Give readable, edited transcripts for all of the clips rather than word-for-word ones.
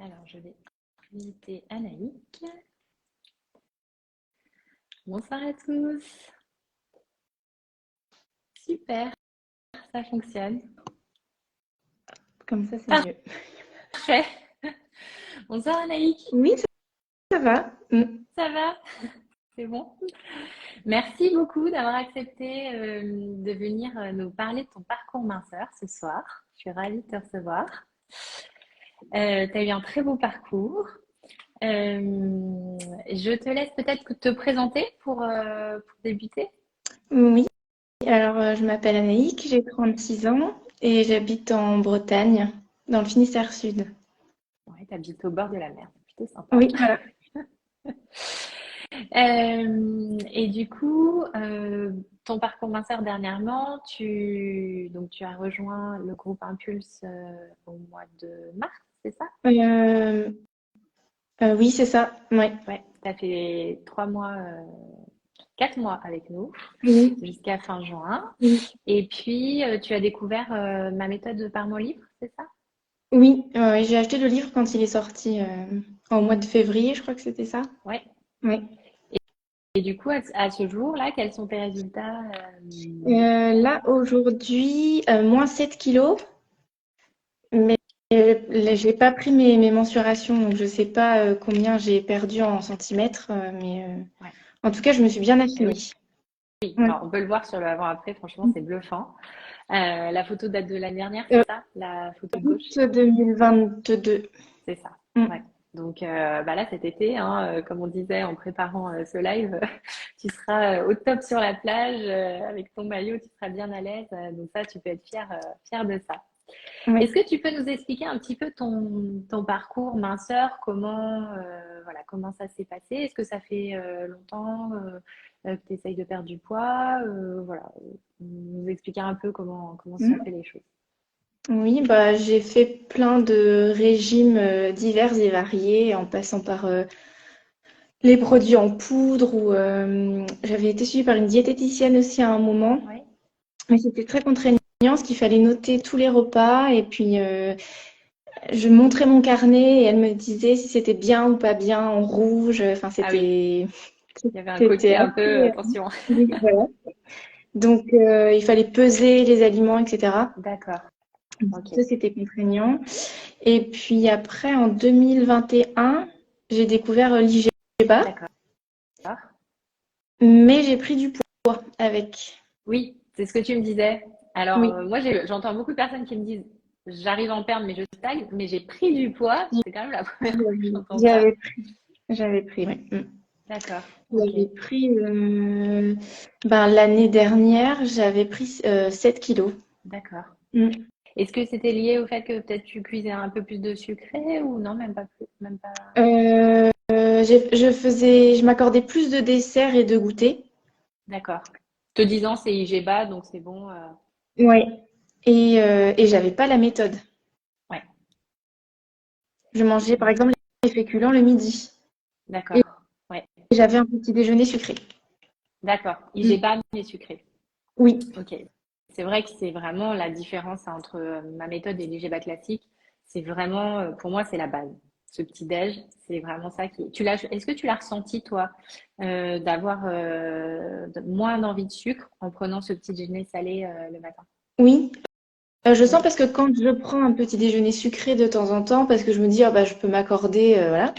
Alors, je vais inviter Anaïk. Bonsoir à tous. Super, ça fonctionne. Comme ça, c'est mieux. Parfait. Bonsoir Anaïk. Oui, ça va. Ça va? C'est bon. Merci beaucoup d'avoir accepté de venir nous parler de ton parcours minceur ce soir. Je suis ravie de te recevoir. Tu as eu un très beau parcours. Je te laisse peut-être te présenter pour débuter. Oui, alors je m'appelle Anaïk, j'ai 36 ans et j'habite en Bretagne, dans le Finistère Sud. Ouais, tu habites au bord de la mer, c'est plutôt sympa. Oui, voilà. Et du coup, ton parcours minceur dernièrement, donc tu as rejoint le groupe Impulse au mois de mars, c'est ça? Euh, oui, c'est ça. Ouais. Ouais, tu as fait 3 mois, 4 mois avec nous Oui, jusqu'à fin juin. oui. Et puis, tu as découvert ma méthode par mon livre, c'est ça? Oui, j'ai acheté le livre quand il est sorti au mois de février, je crois que c'était ça. Ouais. Oui. Et du coup, à ce jour-là, quels sont tes résultats? Là, aujourd'hui, moins 7 kilos, mais je n'ai pas pris mes mensurations, donc je ne sais pas combien j'ai perdu en centimètres, mais Ouais. en tout cas, je me suis bien Eh affinée. oui, Ouais. alors on peut le voir sur le avant-après, franchement, c'est bluffant. La photo date de l'année dernière, c'est ça? La photo de gauche? Août 2022. C'est ça. Ouais. Mm. Donc bah là, cet été, hein, comme on disait en préparant ce live, tu seras au top sur la plage avec ton maillot, tu seras bien à l'aise. Donc ça, tu peux être fier de ça. Ouais. Est-ce que tu peux nous expliquer un petit peu ton parcours minceur, comment ça s'est passé? Est-ce que ça fait longtemps que tu essayes de perdre du poids? Voilà, nous expliquer un peu comment se sont Mm. fait les choses. Oui, bah, j'ai fait plein de régimes divers et variés en passant par les produits en poudre ou j'avais été suivie par une diététicienne aussi à un moment, Oui. mais c'était très contraignant parce qu'il fallait noter tous les repas et puis je montrais mon carnet et elle me disait si c'était bien ou pas bien en rouge. Enfin, Ah oui, il y avait un c'était côté un assez. peu attention. Oui, voilà. Donc, il fallait peser les aliments, etc. D'accord. Ok. Ça, c'était contraignant. Et puis après, en 2021, j'ai découvert l'IGBA, D'accord. mais j'ai pris du poids avec. Oui, c'est ce que tu me disais. Alors, Oui, moi, j'entends beaucoup de personnes qui me disent, j'arrive à en perdre, mais je stagne, mais j'ai pris du poids. C'est quand même la première fois que j'entends ça. j'avais j'avais pris, oui. D'accord. Ok. J'avais pris, ben, l'année dernière, j'avais pris 7 kilos. D'accord. Mm. Est-ce que c'était lié au fait que peut-être tu cuisais un peu plus de sucré ou non, même pas plus, même pas. Je m'accordais plus de desserts et de goûters. D'accord. Te disant c'est IGBA, donc c'est bon. Ouais. Et j'avais pas la méthode. Ouais. Je mangeais par exemple les féculents le midi. Et D'accord. Ouais. j'avais un petit déjeuner sucré. D'accord. Mm. IGBA mais sucré. Oui. Ok. C'est vrai que c'est vraiment la différence entre ma méthode et l'IGBA classique. C'est vraiment, pour moi, c'est la base. Ce petit déj, c'est vraiment ça qui. Est-ce que tu l'as ressenti toi, d'avoir moins d'envie de sucre en prenant ce petit déjeuner salé le matin? Oui. Je sens Oui. parce que quand je prends un petit déjeuner sucré de temps en temps, parce que je me dis, ah bah, je peux m'accorder, voilà.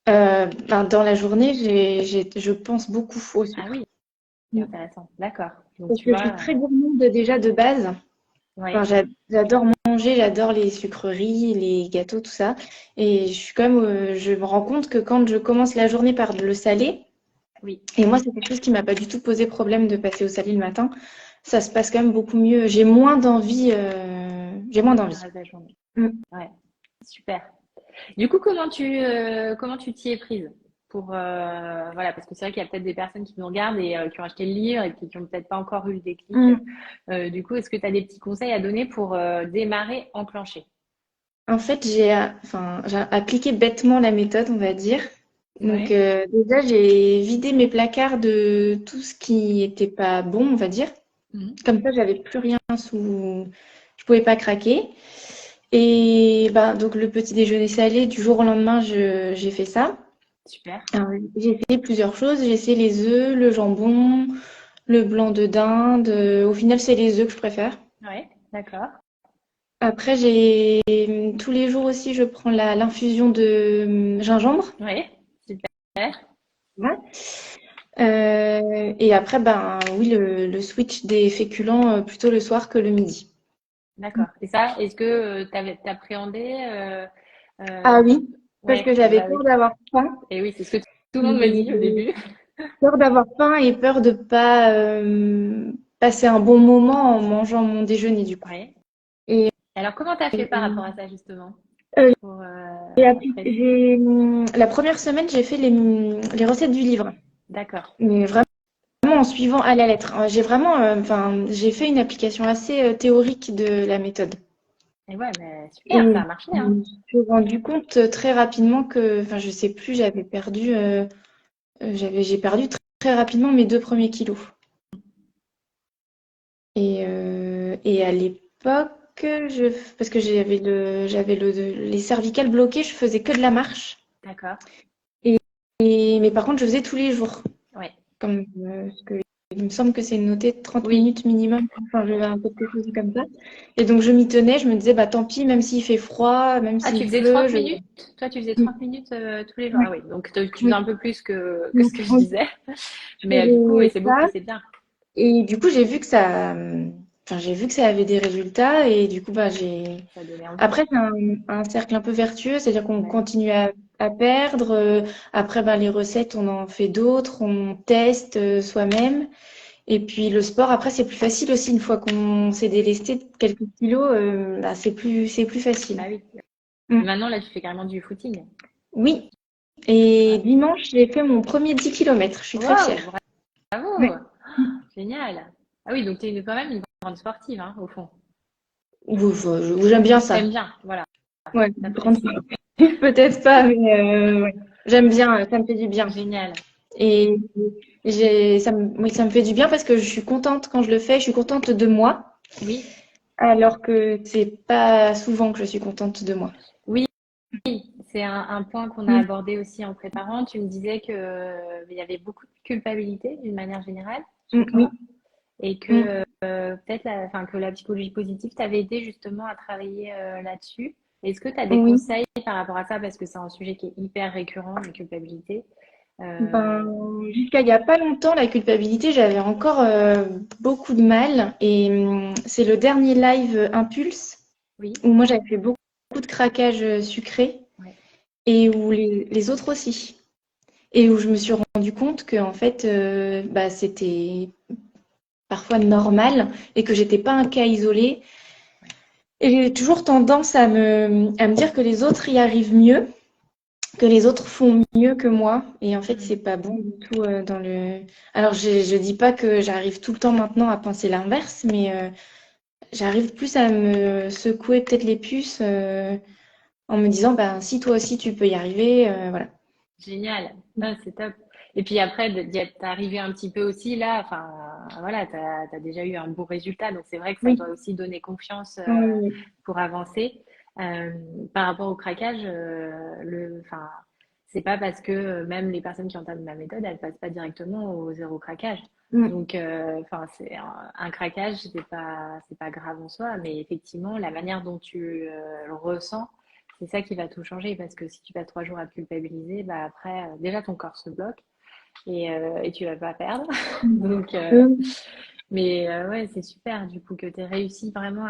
Ben, dans la journée, je pense beaucoup au Ah sucre. oui, c'est Mm. intéressant. D'accord. Donc Parce tu que je suis vois, très gourmande déjà de base. Enfin, ouais. j'adore manger, j'adore les sucreries, les gâteaux, tout ça. Et je suis comme, je me rends compte que quand je commence la journée par le salé, Oui. et moi c'est quelque chose qui m'a pas du tout posé problème de passer au salé le matin, ça se passe quand même beaucoup mieux. J'ai moins d'envie, j'ai moins Le d'envie. reste de la journée. Mm. Ouais. Super. Du coup, comment tu t'y es prise pour voilà, parce que c'est vrai qu'il y a peut-être des personnes qui nous regardent et qui ont acheté le livre et puis qui ont peut-être pas encore eu le déclic. Mm. Du coup, est-ce que tu as des petits conseils à donner pour démarrer, enclencher? En fait, j'ai appliqué bêtement la méthode, on va dire. Donc, Ouais. déjà, j'ai vidé mes placards de tout ce qui était pas bon, on va dire. Mhm. Comme ça, j'avais plus rien sous. Je pouvais pas craquer. Et bah, donc le petit déjeuner salé, du jour au lendemain, j'ai fait ça. Super. Alors, j'ai essayé plusieurs choses. J'ai essayé les œufs, le jambon, le blanc de dinde. Au final, c'est les œufs que je préfère. Ouais, d'accord. Après, tous les jours aussi, je prends l'infusion de gingembre. Ouais, super. Ouais. Et après, ben oui, le switch des féculents plutôt le soir que le midi. D'accord. Et ça, est-ce que t'appréhendais Ah euh, oui, parce ouais, que j'avais bah oui. peur d'avoir faim. Et oui, c'est ce que tout le monde me dit au début. Peur d'avoir faim et peur de pas passer un bon moment en mangeant mon déjeuner du coup. Ouais. Et, Alors, comment t'as fait par euh, rapport à ça, justement? euh, Pour, la première semaine, j'ai fait les recettes du livre, D'accord. mais vraiment en suivant à la lettre. J'ai vraiment, enfin, j'ai fait une application assez théorique de la méthode. Et ouais, mais super, ça Et a marché, je hein. me suis rendu compte très rapidement que, enfin, je sais plus, j'ai perdu très rapidement mes 2 premiers kilos. Et à l'époque, parce que les cervicales bloquées, je faisais que de la marche. D'accord. Mais par contre, je faisais tous les jours. Ouais. Parce que, il me semble que c'est noté 30 Oui. minutes minimum. Enfin, je vais un peu quelque chose comme ça. Et donc, je m'y tenais. Je me disais, bah tant pis, même s'il fait froid, même Ah, tu s'il faisais pleut. 30 minutes? Toi, tu faisais Oui, 30 minutes tous les jours. ouais, Ah oui, donc tu faisais oui. un peu plus que Donc, ce que je disais. je Mais du coup, et faisais c'est ça. beaucoup, c'est bien. Et du coup, j'ai vu que ça avait des résultats. Et du coup, bah, Ça donnait envie. après, c'est un cercle un peu vertueux, c'est-à-dire qu'on Ouais. continue à perdre. Après, ben, les recettes, on en fait d'autres, on teste soi-même. Et puis le sport, après, c'est plus facile aussi. Une fois qu'on s'est délesté de quelques kilos, bah, c'est plus facile. Bah oui. Mm. Et maintenant, là, tu fais carrément du footing. Oui. Et Ouais. dimanche, j'ai fait mon premier 10 kilomètres. Je suis très fière. Waouh, bravo! Ouais. Génial. Ah oui, donc tu es quand même une grande sportive, hein, au fond. J'aime bien T'aimes ça. bien, voilà, Ouais, grande t'apprécies. sportive, peut-être pas, mais ouais. J'aime bien, ça me fait du bien. Génial. Et oui, ça me fait du bien parce que je suis contente quand je le fais, je suis contente de moi, Oui, alors que c'est pas souvent que je suis contente de moi. oui, c'est un point qu'on a Mm. abordé aussi en préparant. Tu me disais que, il y avait beaucoup de culpabilité d'une manière générale Mm, chez oui. toi et Mm. que peut-être enfin, que la psychologie positive t'avait aidé justement à travailler là-dessus. Est-ce que tu as des Oui. conseils par rapport à ça? Parce que c'est un sujet qui est hyper récurrent, la culpabilité. Ben, Euh, jusqu'à il y a pas longtemps, la culpabilité, j'avais encore beaucoup de mal. Et c'est le dernier live Impulse oui, où moi j'avais fait beaucoup de craquages sucrés ouais. et où les autres aussi. Et où je me suis rendu compte que en fait, bah, c'était parfois normal et que j'étais pas un cas isolé. Et j'ai toujours tendance à me dire que les autres y arrivent mieux, que les autres font mieux que moi. Et en fait, c'est Mm. pas bon du tout dans le. Alors, je dis pas que j'arrive tout le temps maintenant à penser l'inverse, mais j'arrive plus à me secouer peut-être les puces en me disant, ben si toi aussi tu peux y arriver, voilà. Génial, ah, c'est top. Et puis après, d'y être arrivé un petit peu aussi là, enfin voilà, tu as déjà eu un beau résultat, donc c'est vrai que ça Oui, doit aussi donner confiance oui, oui. pour avancer. Par rapport au craquage, enfin, c'est pas parce que même les personnes qui entament ma méthode, elles passent pas directement au zéro craquage. Mm. Donc, enfin, c'est un craquage, c'est pas grave en soi, mais effectivement, la manière dont tu le ressens, c'est ça qui va tout changer parce que si tu passes 3 jours à te culpabiliser, bah après, déjà ton corps se bloque et tu vas pas perdre. Mm. Donc, Mm. mais ouais, c'est super du coup que tu aies réussi vraiment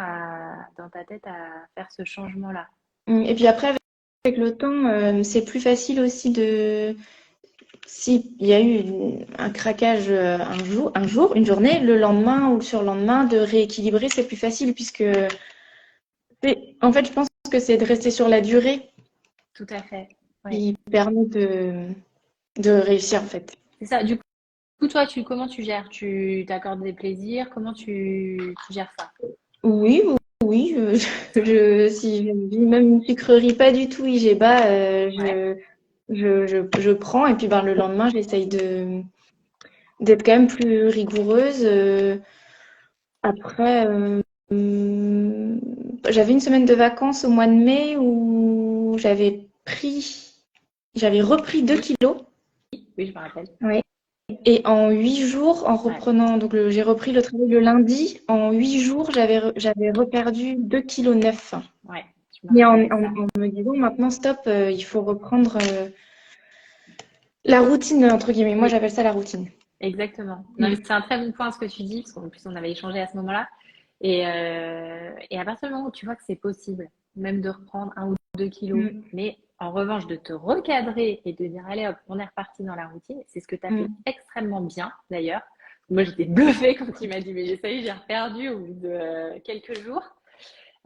dans ta tête à faire ce changement-là. Et puis après, avec le temps, c'est plus facile aussi de. S'il y a eu un craquage une journée, le lendemain ou le surlendemain, de rééquilibrer, c'est plus facile puisque, en fait, je pense que c'est de rester sur la durée Tout à fait. Ouais. qui permet de réussir, en fait. C'est ça. Du coup, toi, comment tu gères? Tu t'accordes des plaisirs? Comment tu gères ça? Oui, oui, si je vis même une sucrerie pas du tout IGBA, Ouais. je prends et puis ben, le lendemain, j'essaye d'être quand même plus rigoureuse. Après, j'avais une semaine de vacances au mois de mai où j'avais repris 2 Oui, kilos. oui, je me rappelle. Ouais. Et en 8 jours, en Ouais, reprenant, donc j'ai repris le travail le lundi, en 8 jours, j'avais reperdu 2,9 kg. ouais, je me Mais rappelle de ça. en me disant maintenant, stop, il faut reprendre la routine, entre guillemets. Moi, Oui, j'appelle ça la routine. exactement. Non, mais Mm. c'est un très bon point ce que tu dis, parce qu'en plus, on avait échangé à ce moment-là. Et à partir du moment où tu vois que c'est possible, même de reprendre 1 ou 2 kilos, Mm. mais en revanche, de te recadrer et de dire, allez hop, on est reparti dans la routine, c'est ce que tu as fait Mm. extrêmement bien, d'ailleurs. Moi, j'étais bluffée quand tu m'as dit, mais ça y est, j'ai reperdu au bout de quelques jours.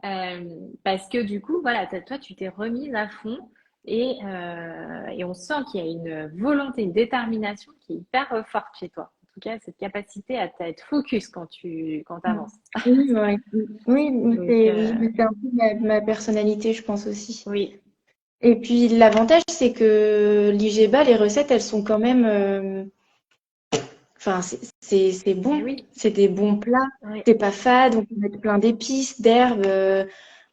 Euh, Parce que du coup, voilà, toi, tu t'es remise à fond et on sent qu'il y a une volonté, une détermination qui est hyper forte chez toi. En tout cas, cette capacité à être focus quand Mm. avances. Oui, ouais. Oui, Donc, mais c'est un peu ma personnalité, je pense aussi. oui, Et puis l'avantage, c'est que l'IGBA, les recettes, elles sont quand même, enfin, c'est eh bon, oui, c'est des bons plats, oui. c'est pas fade, on peut mettre plein d'épices, d'herbes.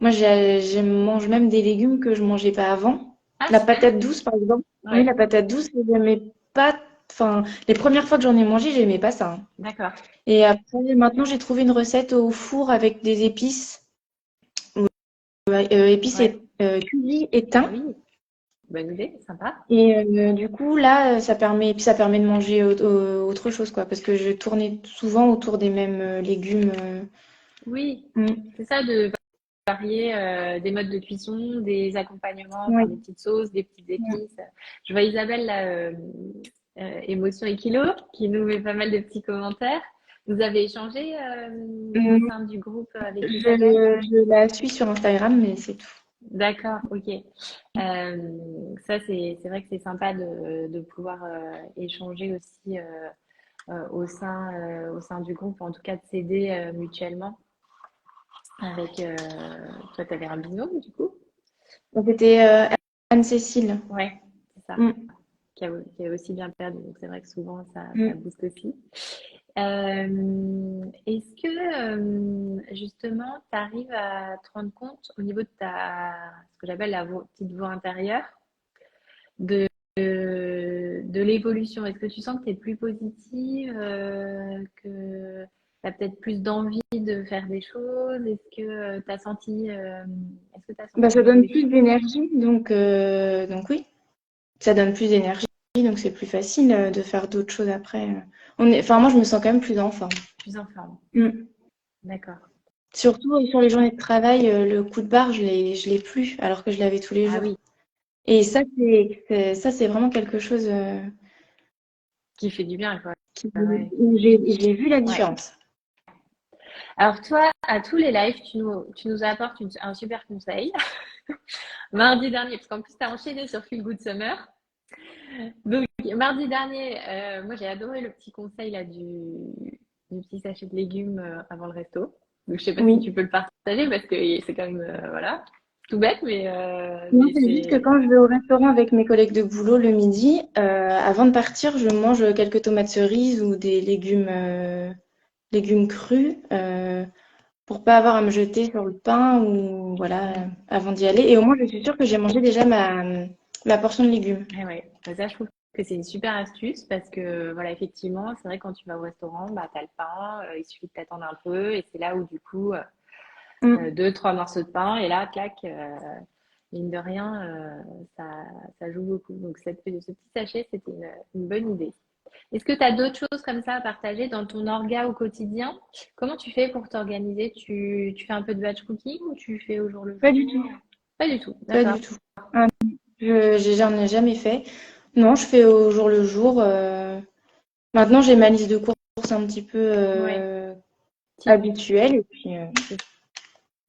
Moi, je mange même des légumes que je mangeais pas avant. Ah, La super. patate douce, par exemple. Oui, Ouais, la patate douce, j'aimais pas. Enfin, les premières fois que j'en ai mangé, j'aimais pas ça, hein. d'accord. Et après, maintenant, j'ai trouvé une recette au four avec des épices, épices Ouais. et curry et Ah thym. oui, bonne idée, sympa. Et du coup, là, ça permet de manger autre chose, quoi, parce que je tournais souvent autour des mêmes légumes. Oui, Mm. c'est ça de varier des modes de cuisson, des accompagnements, enfin des Oui. petites sauces, des petites Mm. épices. Je vois Isabelle, là, Émotion et Kilo, qui nous met pas mal de petits commentaires. Vous avez échangé au Mm. sein du groupe avec Isabelle? Je la suis sur Instagram, mais c'est tout. D'accord, ok. Ça, c'est vrai que c'est sympa de pouvoir échanger aussi au sein du groupe, en tout cas de s'aider mutuellement. Avec toi, tu avais un binôme du coup? Donc, c'était Anne-Cécile. Ouais, c'est ça. Mm. Qui a aussi bien perdu. Donc c'est vrai que souvent ça Mm. booste aussi. Est-ce que justement tu arrives à te rendre compte au niveau de ce que j'appelle petite voix intérieure de, de l'évolution? Est-ce que tu sens que tu es plus positive, que tu as peut-être plus d'envie de faire des choses? Est-ce que tu as Bah, senti ça une donne plus évolution? d'énergie, donc oui, ça donne plus d'énergie, donc c'est plus facile de faire d'autres choses après. Enfin, moi, je me sens quand même plus en forme. Plus en forme. Mm. D'accord. Surtout sur les journées de travail, le coup de barre, je l'ai plus, alors que je l'avais tous les Ah jours. oui, Et ça, c'est vraiment quelque chose qui fait du bien, quoi. Ouais. où j'ai vu la Ouais. différence. Alors toi, à tous les lives, tu nous apportes un super conseil. Mardi dernier, parce qu'en plus, tu as enchaîné sur Feel Good Summer. Donc, mardi dernier, moi, j'ai adoré le petit conseil là, du petit sachet de légumes avant le resto. Donc, je sais pas si tu Oui. peux le partager parce que c'est quand même, voilà, tout bête, Moi, mais c'est juste que c'est... quand je vais au restaurant avec mes collègues de boulot le midi, avant de partir, je mange quelques tomates cerises ou des légumes crus pour pas avoir à me jeter sur le pain ou voilà avant d'y aller. Et au moins, je suis sûre que j'ai mangé déjà ma portion de légumes. Ouais, ouais. Ça, je trouve que c'est une super astuce parce que, voilà, effectivement, c'est vrai, quand tu vas au restaurant, bah, t'as le pain, il suffit de t'attendre un peu et c'est là où, du coup, Mm. deux, trois morceaux de pain et là, clac, mine de rien, ça joue beaucoup. Donc, ce petit sachet, c'était une bonne idée. Est-ce que tu as d'autres choses comme ça à partager dans ton orga au quotidien? Comment tu fais pour t'organiser? Tu fais un peu de batch cooking ou tu fais au jour le Pas du jour? tout. Pas du tout, Pas d'accord. du tout. Ah, j'en ai jamais fait. Non, je fais au jour le jour. Maintenant, j'ai ma liste de courses un petit peu Ouais, type, habituelle. Et puis, c'est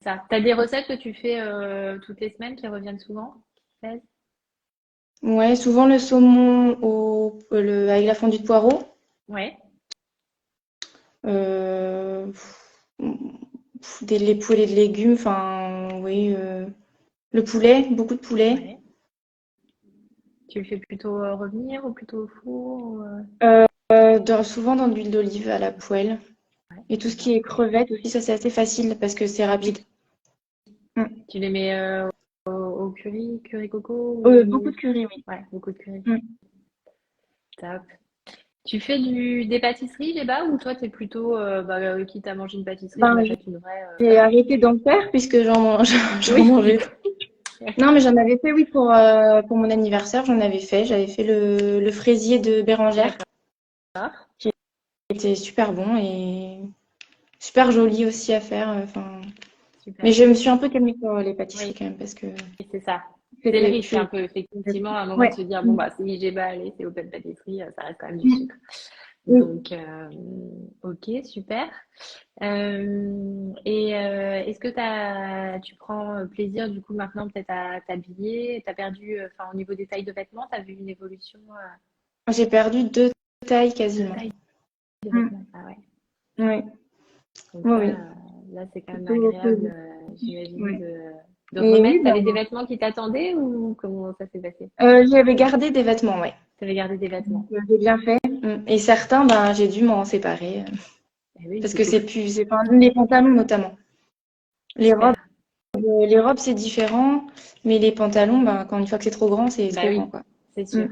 ça. Tu as des recettes que tu fais toutes les semaines qui reviennent souvent? Qui te plaisent. ouais, souvent le saumon avec la fondue de poireau. Ouais, Euh, les poêlés de légumes. Enfin, oui. Le poulet, beaucoup de poulet. ouais. Tu le fais plutôt revenir ou plutôt au four Souvent dans de l'huile d'olive à la poêle. Ouais, Et tout ce d'accord. qui est crevettes aussi, ça c'est assez facile parce que c'est rapide. Oui, Mm. Tu les mets au curry coco Beaucoup de ou... curry, oui. Ouais, beaucoup de curry. Mm. Top. Tu fais des pâtisseries, Géba, ou toi, t'es plutôt, quitte à manger une pâtisserie, je Ben, m'achète une vraie. j'ai arrêté d'en faire puisque j'en Oui, mangeais trop. Non, mais j'en avais fait, oui, pour mon anniversaire, j'en avais fait. J'avais fait le fraisier de Bérangère, d'accord. qui était super bon et super joli aussi à faire. Enfin, mais Super. je me suis un peu calmée sur les pâtisseries Oui, quand même parce que c'est ça. C'est le c'était, risque un peu, effectivement, à un moment de ouais. se dire, bon, Mm. bah, si Géba, allez, c'est open pâtisserie, ça reste quand même du Mm. sucre. Oui. Donc, ok, super. Est-ce que tu prends plaisir, du coup, maintenant, peut-être à t'habiller? T'as perdu, enfin, au niveau des tailles de vêtements, t'as vu une évolution J'ai perdu 2 tailles de quasiment. taille de Mm. vêtements? Ah ouais. Oui, Donc oui, ça, oui. là, c'est quand même Plutôt agréable, que- j'imagine, ouais. de Et oui, remettre. ben, T'avais des vêtements qui t'attendaient ou comment ça s'est passé? j'avais gardé des vêtements, ouais. T'avais gardé des vêtements. J'ai bien fait. Mm. Et certains, ben, j'ai dû m'en séparer Eh oui, parce que c'était c'est plus, c'est pas les pantalons notamment. Les robes, super. c'est différent, mais les pantalons, ben, quand une fois que c'est trop grand, c'est Bah trop grand, oui, quoi. c'est Mm. sûr.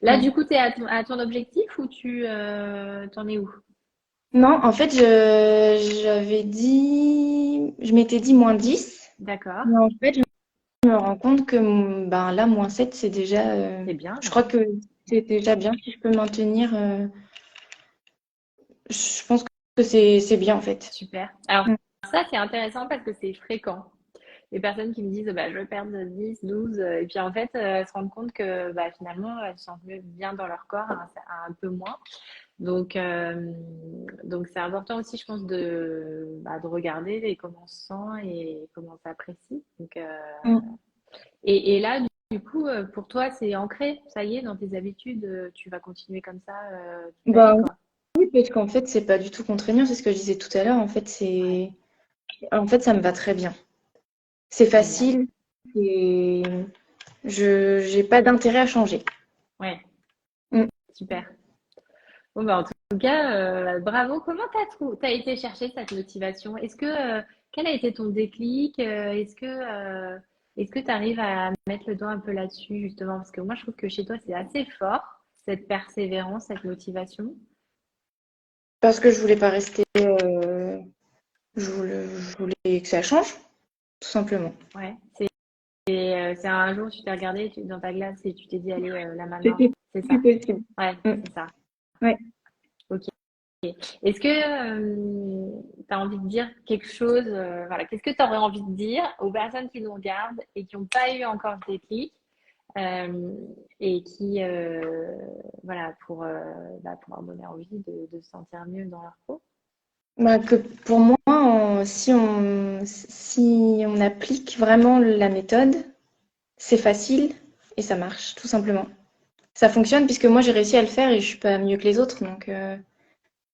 Là, Mm. du coup, tu es à ton objectif ou t'en es où? Non, en fait, je m'étais dit -10, D'accord. mais en fait, je me rends compte que ben, là, -7, c'est déjà, C'est bien, je là. crois que c'est déjà bien si je peux maintenir. Je pense que c'est bien en fait. Super. Alors, Mm. ça, c'est intéressant parce que c'est fréquent. Les personnes qui me disent, bah, je veux perdre 10, 12, et puis en fait, elles se rendent compte que bah, finalement, elles se sentent bien dans leur corps, un peu moins. Donc c'est important aussi, je pense, de regarder comment on se sent et comment on s'apprécie. Mm. Et là, du coup, pour toi, c'est ancré, ça y est, dans tes habitudes, tu vas continuer comme ça toute ta Bah vie, quoi. oui, parce qu'en fait, c'est pas du tout contraignant, c'est ce que je disais tout à l'heure. Ouais, En fait, ça me va très bien. C'est génial. facile et j'ai pas d'intérêt à changer. Ouais, Mm. super. Bon, bah, en tout cas, bravo. Comment t'as été chercher cette motivation? Quel a été ton déclic? Est-ce que tu arrives à mettre le doigt un peu là-dessus, justement? Parce que moi, je trouve que chez toi, c'est assez fort, cette persévérance, cette motivation. Parce que je voulais pas rester. Je voulais que ça change, tout simplement. Ouais. C'est un jour, tu t'es regardé dans ta glace et tu t'es dit, allez, là maintenant, C'était c'est plus ça. possible. Ouais, Mm. c'est ça. Ouais. Ok. Est-ce que tu as envie de dire quelque chose, voilà, qu'est-ce que tu aurais envie de dire aux personnes qui nous regardent et qui n'ont pas eu encore ce déclic euh, et qui, voilà, pour leur donner envie de se sentir mieux dans leur peau? Bah, que pour moi, si on applique vraiment la méthode, c'est facile et ça marche, tout simplement. Ça fonctionne puisque moi j'ai réussi à le faire et je suis pas mieux que les autres, donc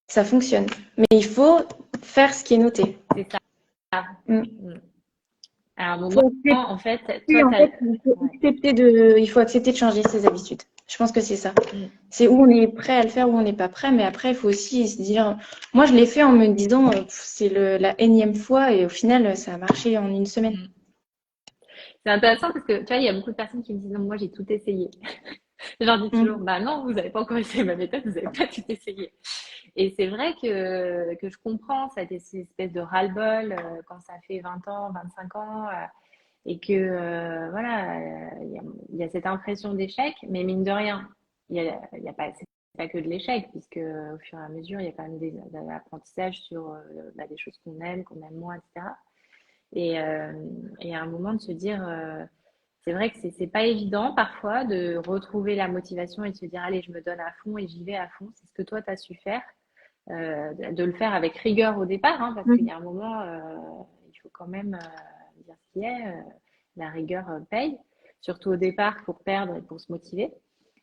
ça fonctionne. Mais il faut faire ce qui est noté. C'est ça. Mm. Mm. À un moment, Faut accepter, en fait, toi, en tu as... fait, Ouais. il faut accepter de changer ses habitudes. Je pense que c'est ça. Mm. C'est où on est prêt à le faire, où on n'est pas prêt, mais après, il faut aussi se dire, moi je l'ai fait en me disant, c'est la énième fois et au final, ça a marché en une semaine. Mm. C'est intéressant parce que, tu vois, il y a beaucoup de personnes qui me disent, non, moi, j'ai tout essayé. Je leur dis toujours, Mm. bah non, vous n'avez pas encore essayé ma méthode, vous n'avez pas tout essayé. Et c'est vrai que je comprends cette espèce de ras-le-bol quand ça fait 20 ans, 25 ans, et que voilà, il y a cette impression d'échec, mais mine de rien, il y a pas, c'est pas que de l'échec, puisque au fur et à mesure, il y a quand même de l'apprentissage sur des choses qu'on aime moins, etc. Et à un moment de se dire, c'est vrai que c'est pas évident parfois de retrouver la motivation et de se dire, allez, je me donne à fond et j'y vais à fond. C'est ce que toi, tu as su faire, de le faire avec rigueur au départ, hein, parce qu'il y Mm. a un moment, il faut quand même dire ce qui est. La rigueur paye, surtout au départ pour perdre et pour se motiver.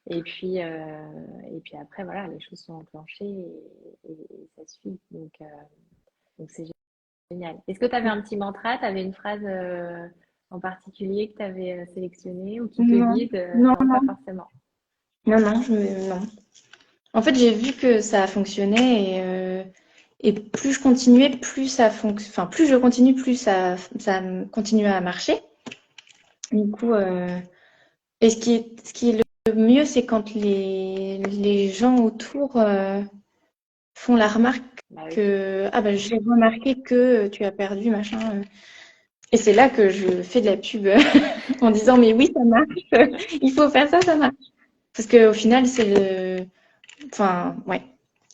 Et puis après, voilà, les choses sont enclenchées et ça suit. Donc c'est génial. Est-ce que tu avais un petit mantra, tu avais une phrase en particulier que tu avais sélectionnée ou qui te Non, guide? non, Non, pas non, forcément. non, non. En fait, j'ai vu que ça a fonctionné Et plus je continuais, plus ça enfin, plus je continue, plus ça continue à marcher. Du coup, et ce qui est le mieux, c'est quand les gens autour font la remarque Bah oui. que ah bah j'ai remarqué que tu as perdu machin. Et c'est là que je fais de la pub en disant mais oui ça marche, il faut faire ça, ça marche. Parce qu'au final c'est enfin ouais.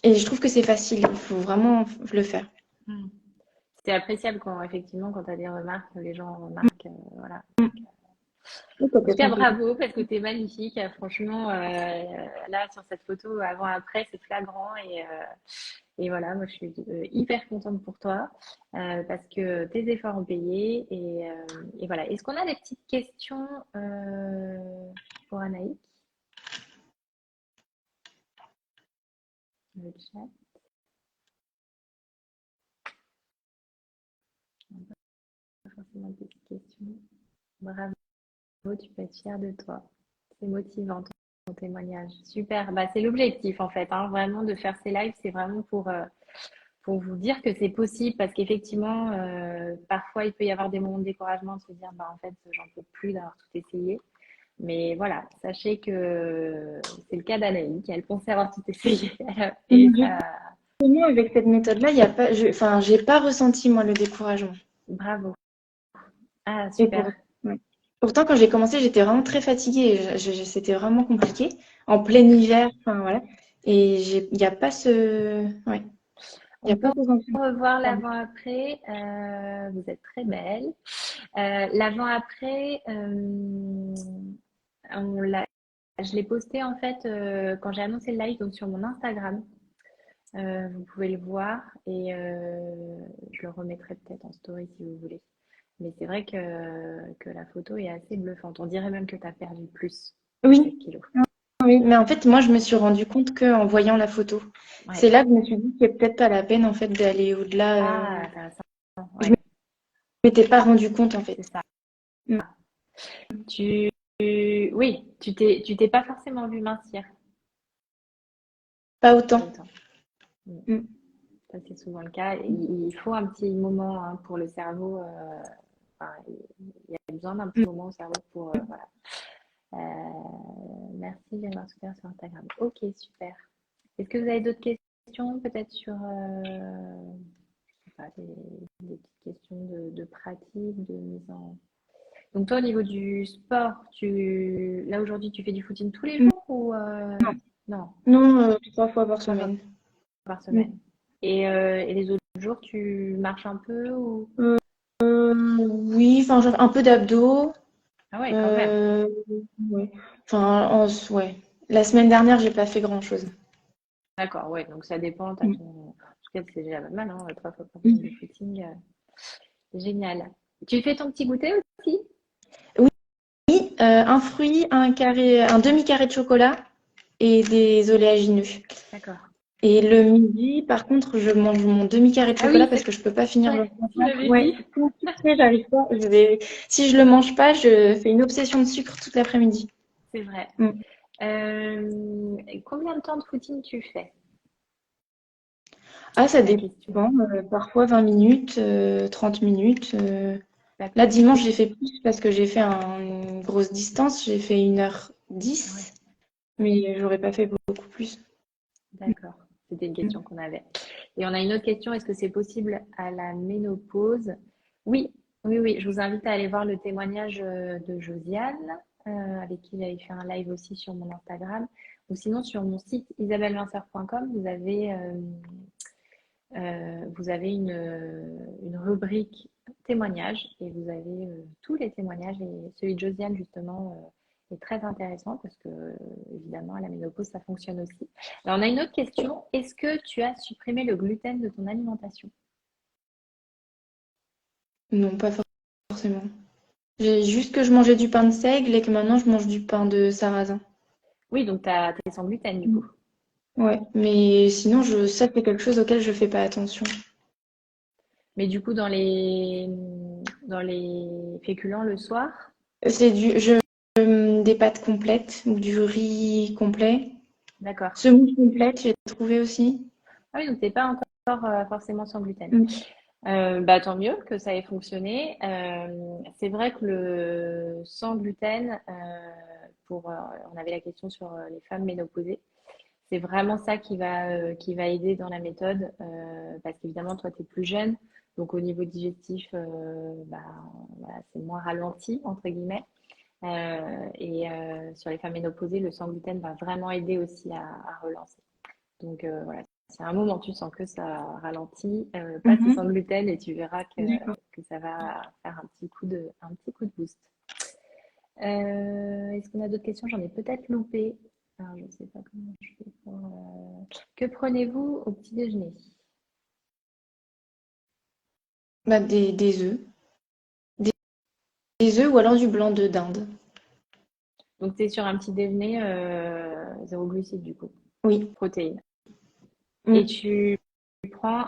Et je trouve que c'est facile, il faut vraiment le faire. Mm. C'est appréciable quand, effectivement, quand tu as des remarques, les gens remarquent. Voilà. Oui, ça En peut tout être cas, un peu. bravo, parce que tu es magnifique. Franchement, là, sur cette photo, avant-après, c'est flagrant. Et voilà, moi, je suis hyper contente pour toi, parce que tes efforts ont payé. Et voilà. Est-ce qu'on a des petites questions pour Anaïk, dans le chat? Pas forcément de petites questions. Bravo, tu peux être fière de toi. C'est motivant ton témoignage. Super. Bah, c'est l'objectif en fait, hein, vraiment de faire ces lives, c'est vraiment pour vous dire que c'est possible parce qu'effectivement, parfois il peut y avoir des moments de découragement de se dire bah en fait j'en peux plus d'avoir tout essayé. Mais voilà, sachez que c'est le cas d'Anaïque, elle pensait avoir tout essayé et Du ça, coup, moi, avec cette méthode-là, il y a pas, enfin, j'ai pas ressenti moi le découragement. bravo. Ah Et super. ouais. Pourtant, quand j'ai commencé, j'étais vraiment très fatiguée. C'était vraiment compliqué. En plein hiver, enfin voilà. Et il n'y a pas ouais, il y On a pas peut ressenti. revoir l'avant-après. Vous êtes très belle. L'avant-après, on l'a, je l'ai posté en fait quand j'ai annoncé le live donc sur mon Instagram. Vous pouvez le voir et je le remettrai peut-être en story si vous voulez. Mais c'est vrai que la photo est assez bluffante. On dirait même que tu as perdu plus de 7 Oui, kilos. oui. Mais en fait, moi, je me suis rendu compte qu'en voyant la photo, Ouais. c'est là que je me suis dit qu'il n'y a peut-être pas la peine en fait d'aller au-delà. Ah, intéressant. Je Ouais, m'étais pas rendu compte en fait. c'est ça. Mm. Tu, oui, tu t'es pas forcément vu mincir Pas autant. autant. Mm. Mm. Ça, c'est souvent le cas. Il faut un petit moment hein, pour le cerveau. Enfin, il y a besoin d'un petit moment au cerveau pour. Voilà. Merci, j'ai un soutien sur Instagram. Ok, super. Est-ce que vous avez d'autres questions, peut-être sur je sais pas, des petites questions de pratique, de mise en. Donc toi, au niveau du sport, là aujourd'hui, tu fais du footing tous les Mm. jours ou non, Non, 3 fois par trois fois semaine. par Mm. semaine. Et les autres jours, tu marches un peu ou. Oui, enfin, un peu d'abdos. Ah ouais, quand même. Euh, ouais. Enfin, ouais. La semaine dernière, j'ai pas fait grand-chose. D'accord, ouais, donc ça dépend. T'as Mm. ton. En tout cas, c'est déjà pas mal, hein, 3 fois par semaine de Mm. footing. Génial. Tu fais ton petit goûter aussi? Oui, un fruit, un demi-carré de chocolat et des oléagineux. D'accord. Et le midi, par contre, je mange mon demi-carré de Ah chocolat oui, parce c'est que je peux pas finir le vrai, tu repas. l'avais Ouais, dit. tout sucré, j'arrive pas. Si je le mange pas, je fais une obsession de sucre toute l'après-midi. C'est vrai. Mm. Combien de temps de footing tu fais? Ah, ça La question. dépend. Parfois 20 minutes, 30 minutes. Là, D'accord. dimanche, j'ai fait plus parce que j'ai fait une grosse distance. J'ai fait 1h10, Ouais, mais j'aurais pas fait beaucoup plus. d'accord. C'était une question qu'on avait. Et on a une autre question. Est-ce que c'est possible à la ménopause? Oui, oui, oui. Je vous invite à aller voir le témoignage de Josiane, avec qui j'avais fait un live aussi sur mon Instagram. Ou sinon, sur mon site isabellevinceur.com, vous avez une rubrique témoignages et vous avez tous les témoignages et celui de Josiane justement est très intéressant parce que évidemment à la ménopause ça fonctionne aussi. Alors on a une autre question. Est-ce que tu as supprimé le gluten de ton alimentation? Non, pas forcément. J'ai juste que je mangeais du pain de seigle et que maintenant je mange du pain de sarrasin. Oui, donc t'es sans gluten du Mm. coup. Ouais, mais sinon, ça c'est quelque chose auquel je fais pas attention. Mais du coup dans les féculents le soir, Des pâtes complètes ou du riz complet. d'accord. Semoule complète, j'ai trouvé aussi. Ah oui, donc t'es pas encore forcément sans gluten. Mm. Bah, tant mieux que ça ait fonctionné. C'est vrai que le sans gluten, on avait la question sur les femmes ménopausées. C'est vraiment ça qui va aider dans la méthode, parce qu'évidemment, toi, tu es plus jeune, donc au niveau digestif, bah, voilà, c'est moins ralenti, entre guillemets. Sur les femmes ménopausées, le sans gluten va vraiment aider aussi à relancer. Donc voilà, si à un moment tu sens que ça ralentit, passe au sans Mhm. gluten et tu verras D'accord. que ça va faire un petit coup de boost. Est-ce qu'on a d'autres questions? J'en ai peut-être loupé. Alors, je ne sais pas comment je fais pour. Que prenez-vous au petit déjeuner? Bah, des œufs. Des, des œufs ou alors du blanc de dinde. Donc, tu es sur un petit déjeuner zéro glucide du coup, Oui. protéines. Et Mm. tu prends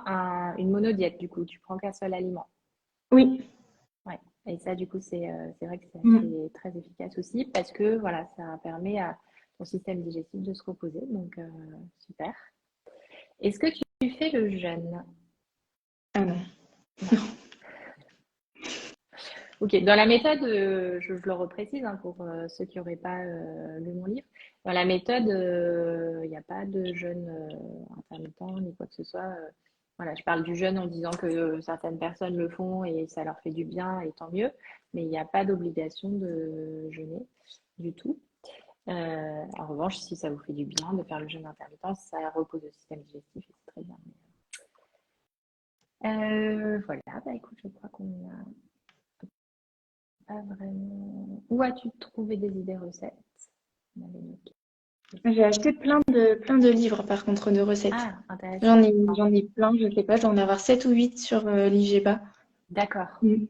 une monodiète du coup, tu prends qu'un seul aliment. Oui. Ouais. Et ça, du coup, c'est vrai que Mm. c'est très efficace aussi parce que voilà, ça permet à ton système digestif de se reposer. Donc, super. Est-ce que tu fais le jeûne? Ah non. Non. Ok, dans la méthode, je le reprécise hein, pour ceux qui n'auraient pas lu mon livre. Dans la méthode, il n'y a pas de jeûne intermittent ni quoi que ce soit. Voilà, je parle du jeûne en disant que certaines personnes le font et ça leur fait du bien et tant mieux, mais il n'y a pas d'obligation de jeûner du tout. En revanche, si ça vous fait du bien de faire le jeûne intermittent, ça repose le système digestif et c'est très bien. Voilà, bah écoute, je crois qu'on a pas vraiment. Où as-tu trouvé des idées recettes? On avait une autre J'ai question. acheté plein de livres par contre de recettes. Ah, intéressant. J'en ai plein, je sais pas, j'en ai avoir 7 ou 8 sur l'IGBA. D'accord. Mm.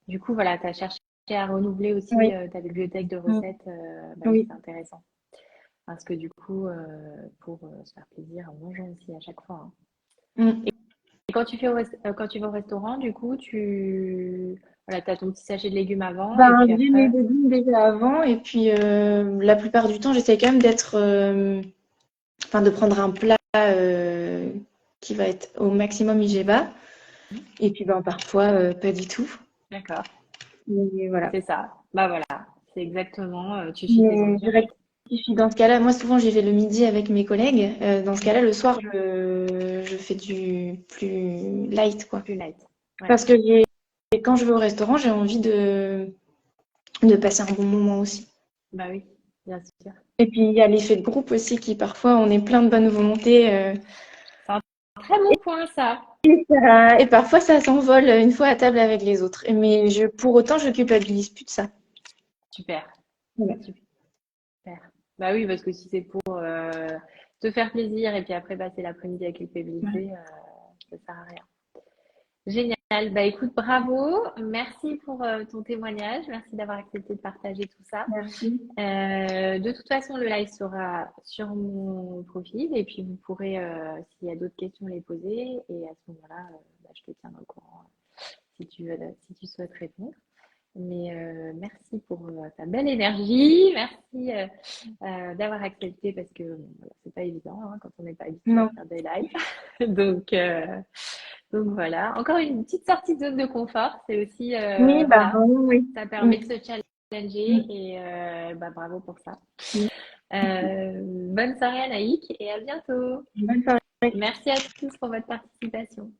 Du coup, voilà, tu as cherché à renouveler aussi Oui. ta bibliothèque de Mm. recettes. Bah oui, Oui. c'est intéressant. Parce que du coup, pour se faire plaisir en mangeant aussi à chaque fois, hein. Mm. Et quand tu vas au restaurant, du coup, voilà, as ton petit sachet de légumes avant et Ben, puis j'ai mes après, légumes déjà avant et puis la plupart du temps j'essaie quand même enfin de prendre un plat qui va être au maximum IGBA et puis ben parfois pas du tout. d'accord, Mais voilà. c'est ça. Bah voilà, c'est exactement, tu suis tes Mais envies je en fait. rectifie dans ce cas-là. Moi souvent j'y vais le midi avec mes collègues. Dans ce cas-là le soir je fais du plus light quoi. Plus light. Ouais, Parce que quand je vais au restaurant j'ai envie de passer un bon moment aussi. bah oui, bien sûr. Et puis il y a l'effet de groupe aussi qui parfois on est plein de bonne volonté C'est un très bon point ça. et parfois ça s'envole une fois à table avec les autres. Mais pour autant je culpabilise plus de ça. Super, Voilà. super. Bah oui, parce que si c'est pour te faire plaisir et puis après passer l'après-midi à culpabiliser, ça sert à rien. Génial. Bah écoute, bravo. Merci pour ton témoignage. Merci d'avoir accepté de partager tout ça. Merci. De toute façon, le live sera sur mon profil et puis vous pourrez, s'il y a d'autres questions, les poser. Et à ce moment-là, bah, je te tiendrai au courant si tu souhaites répondre. Mais merci pour ta belle énergie. Merci d'avoir accepté parce que bon, voilà, c'est pas évident hein, quand on n'est pas habitué à Non. faire des lives. Donc voilà. Encore une petite sortie de zone de confort. C'est aussi Oui, bah voilà, oui, ça oui. permet de se challenger Mm, et bah, bravo pour ça. mm. Bonne soirée Anaïk et à bientôt. Bonne soirée. Merci à tous pour votre participation.